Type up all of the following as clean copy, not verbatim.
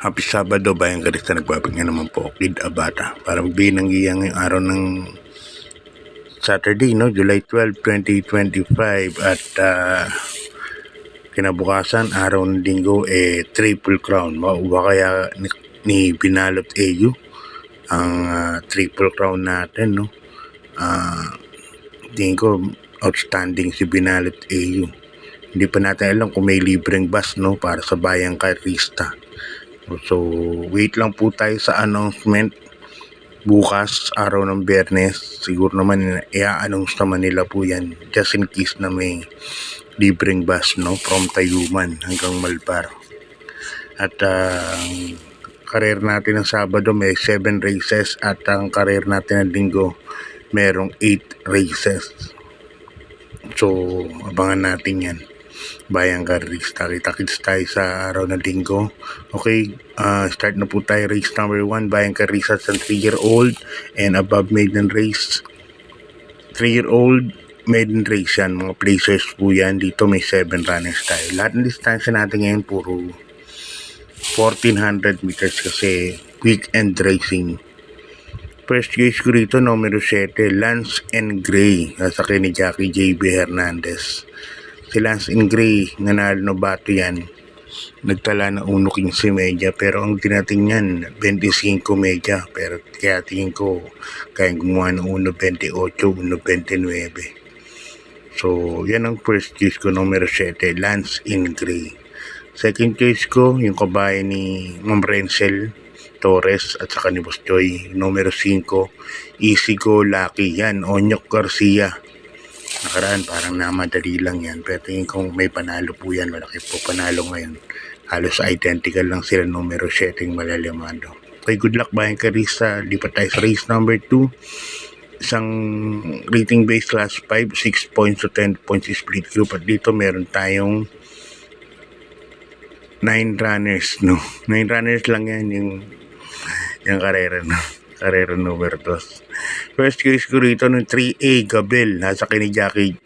Happy Sabado, Bayang Karista, nagbabag nga naman po, Kid Abata. Para magbigay ng giyang yung araw ng Saturday, no? July 12, 2025. At kinabukasan, araw ng linggo, Triple Crown. Mauwa kaya ni Binalot AU ang Triple Crown natin, no? Tingin ko, outstanding si Binalot AU. Hindi pa natin alam kung may libreng bus, no? Para sa Bayang Karista. So, wait lang po tayo sa announcement bukas, araw ng Biyernes. Siguro naman, i-announce naman nila po yan just in case na may libreng bus, no? From Tayuman hanggang Malbar. At ang career natin ng Sabado may 7 races at ang career natin ng Linggo merong 8 races. So, abangan natin yan. Bayang Karista, kita-kits tayo sa araw ng linggo. Okay, start na po tayo. Race number 1, Bayang Karista sa 3-year-old and above maiden race. 3-year-old maiden race yan, mga placers po yan. Dito may 7 runners tayo. Lahat ng distansya natin ngayon puro 1400 meters kasi weekend racing. First case ko rito, numero 7, Lance and Gray, sasakyan ni Jackie JB Hernandez. Si Lance and Gray, nanalo bato yan. Nagtala na 1.15 media, pero ang tinating yan, 25 media. Pero kaya tingin ko, kaya gumawa ng 1.28, 1.29. So, yan ang first choice ko, numero 7, Lance and Gray. Second choice ko, yung kabayan ni Ma'am Renzel Torres at saka ni Boss Joy, numero 5, Easy Go Lucky. Yan, Onyok Garcia. Nakaraan parang namadali lang yan, pero tingin kong may panalo po yan. Malaki po panalo ngayon, halos identical lang sila, numero 7 Malalimado. Okay, good luck Bayang Karista. Lipat tayo sa race number 2, isang rating base class 5, 6 points to 10 points split group. At dito meron tayong 9 runners, no? 9 runners lang yan yung karera, no? Karera number 2. First case ko rito ng 3A Gabel, nasa kay ni Jackie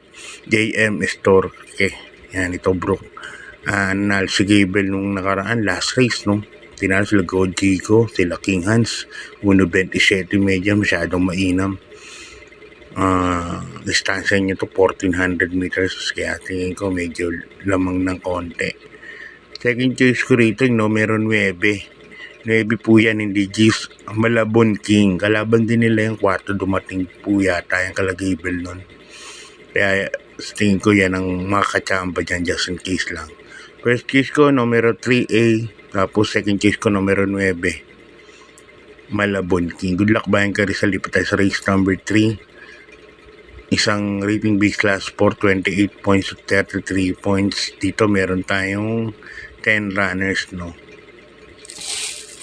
JM Store. Okay, yan, ito bro. Nanalo si Gabel nung nakaraan, last race, no? Tinalo sila Gojigo, sila King Hans, 1.27 media, masyadong mainam. Distansya nyo to 1400 meters, kaya tingin ko medyo lamang ng konti. Second choice ko rito, numero 9 po yan, hindi G's, Malabon King. Kalaban din nila yung 4, dumating po yata yung Kalagibel nun. Kaya tingin ko yan ang mga kachamba dyan, just in case lang. First case ko, numero 3A. Tapos second case ko, numero 9, Malabon King. Good luck Bayang Karista. Lipat tayo sa race number 3. Isang rating base class 4, 28 points to 33 points. Dito meron tayong 10 runners, no?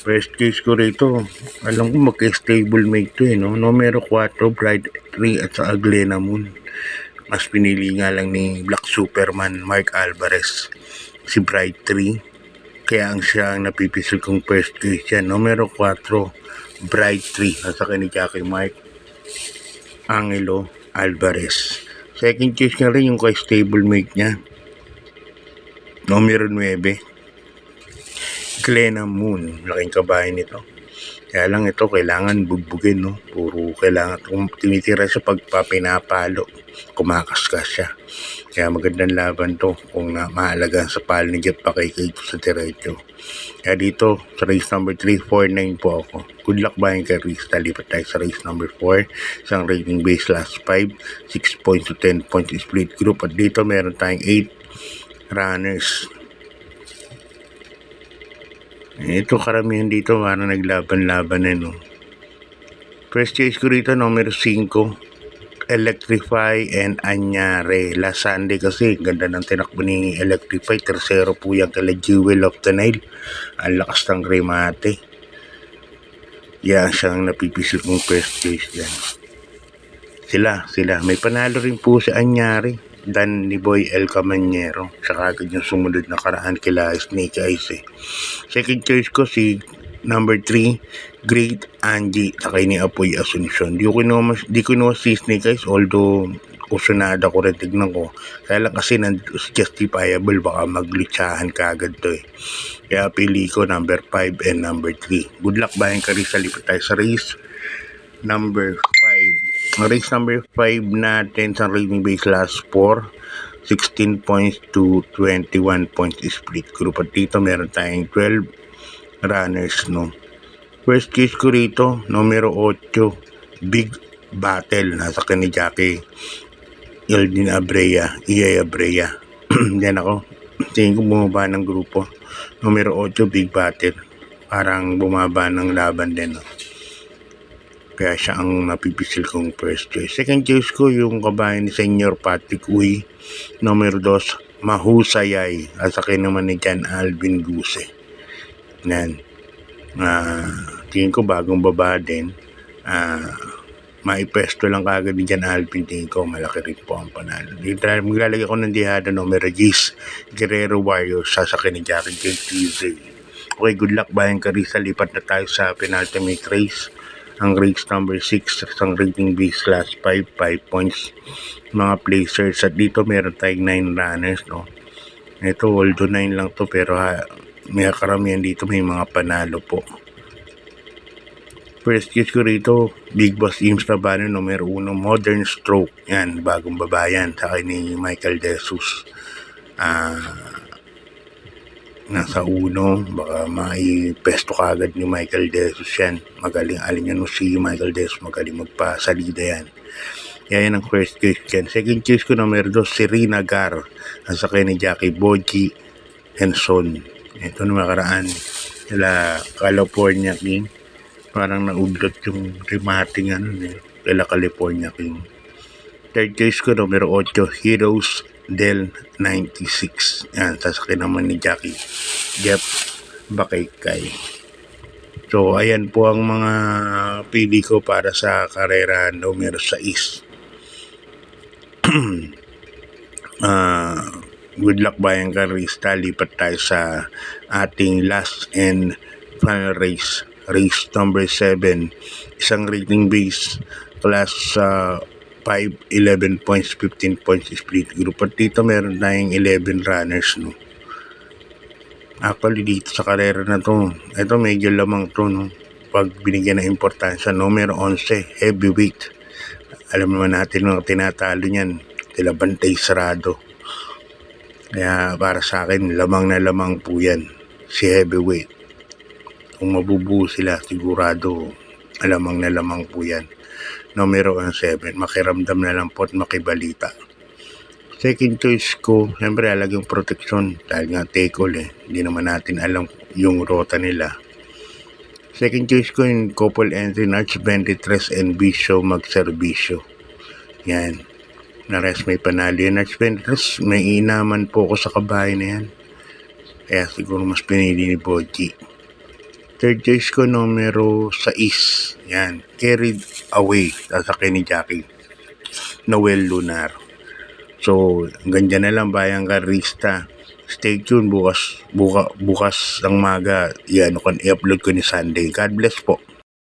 First case ko rito, alam ko magka-stable mate to, no? Numero 4, Bright 3 at sa Aglena Moon. Mas pinili nga lang ni Black Superman Mark Alvarez si Bright 3. Kaya ang siya ang napipisil kong first case yan. Numero 4, Bright 3 at sa ni Jackie Mark Angelo Alvarez. Second case nga rin yung ka-stable mate niya. Numero 9, Aglena Moon, laking kabayan nito. Kaya lang ito, kailangan bugbugin, no? Puro kailangan, kung tinitira siya pagpapinapalo, kumakaskas siya. Kaya magandang laban to kung maalagaan sa palo ni Jeff Pakikay sa diretso. Kaya dito, sa race number 3, 4-9 po ako. Good luck Bayang Karista. Lipat tayo sa race number 4, isang rating base last 5, 6 points to 10 points split group. At dito meron tayong 8 runners. Ito karamihan dito parang naglaban-laban no. First choice ko rito, numero 5, Electrify and Anyare. Last Sunday kasi, ganda ng tinakbo ni Electrify. Tercero po yan kala Jewel of the Nile. Ang lakas ng remate. Yan siyang napipisil kong first choice yan. Sila. May panalo rin po si Anyare. Dan ni Boy El Camanero. Saka agad yung sumunod na karaan kila Snake Eyes. Second choice ko si number 3, Great Angie, sakay ni Apoy Asuncion. Di ko kinuha si Snake Eyes, although kusunada ko rin, tignan ko. Kaya lang kasi nandito sa justifiable, baka maglitsahan kagad to eh. Kaya pili ko number 5 and number 3. Good luck Bayang Karista, lipat tayo sa race number 5. Race number 5 natin sa rating base last 4. 16 points to 21 points split group. At dito meron tayong 12 runners, no. First case ko rito, numero 8, Big Battle. Nasa ni Jackie Yeldin Abrea, Iya Abrea. Yan ako. Tingin ko bumaba ng grupo. Numero 8, Big Battle. Parang bumaba ng laban din, no. Kaya siya ang napipisil kong first choice. Second choice ko yung kabayan ni Senyor Patrick Uy. Numero 2, Mahusayay. At sakin naman ni Jan Alvin Guse. Yan. Tingin ko bagong baba din. Maipesto lang kagad ni Jan Alvin. Tingin ko malaki rin po ang panalo. Maglalagay ko ng dihada numero 10, Guerrero Warriors. Sasakin ni Jackie Tuesday. Okay, good luck Bayang Karista. Lipat na tayo sa penultimate race. Ang race number 6, isang rating base last 5 points mga placers. At dito meron tayong 9 runners, no. Ito although 9 lang to, pero may karamihan dito may mga panalo po. First case ko rito, Big Boss James Tabano, numero 1, Modern Stroke. Yan, bagong babayan sa akin ni Michael De Jesus. Nasa 1, baka maipesto kagad ni Michael De Jesus yan. Magaling, alin yan si Michael De Jesus, magaling magpasalida yan. Kaya yan ang first case yan. Second case ko numero 2, Serena Gar. Nasa kayo ni Jackie Boji Henson. Ito na makaraan sila California King. Parang naudlot yung remating sila California King. Third case ko numero 8, Heroes Del 96. Yan, sasakyan naman ni Jackie Jeff Bakaykay. So ayan po ang mga pili ko para sa karera numero 6. Good luck Bayang Karista. Lipat tayo sa ating last and final race. Race number 7, isang rating base class 5, 11 points, 15 points split group. At dito meron tayong 11 runners, no. Actually dito sa karera na to, ito medyo lamang to, no. Pag binigyan ng importansya, numero 11, heavyweight. Alam naman natin mga tinatalo niyan, sila Bantay Sarado. Kaya para sa akin, lamang na lamang po yan, si heavyweight. Kung mabubuo sila, sigurado, lamang na lamang po yan. Numero 7, makiramdam na lang po at makibalita. Second choice ko, siyempre alagang proteksyon. Dahil nga take all hindi naman natin alam yung rota nila. Second choice ko yung couple entry, Narch 23 and Bisyo Magserbisyo. Yan. Na-rest may panalo yung Narch 23. May inaman po ko sa kabahay na yan. Kaya siguro mas pinili ni Boji. Third choice ko numero 6. Yan. Carried Away. Sasakyan ni Jackie Noel Lunar. So, hanggang na lang Bayang Karista. Stay tuned bukas ng maga. Yan, i-upload ko ni Sunday. God bless po.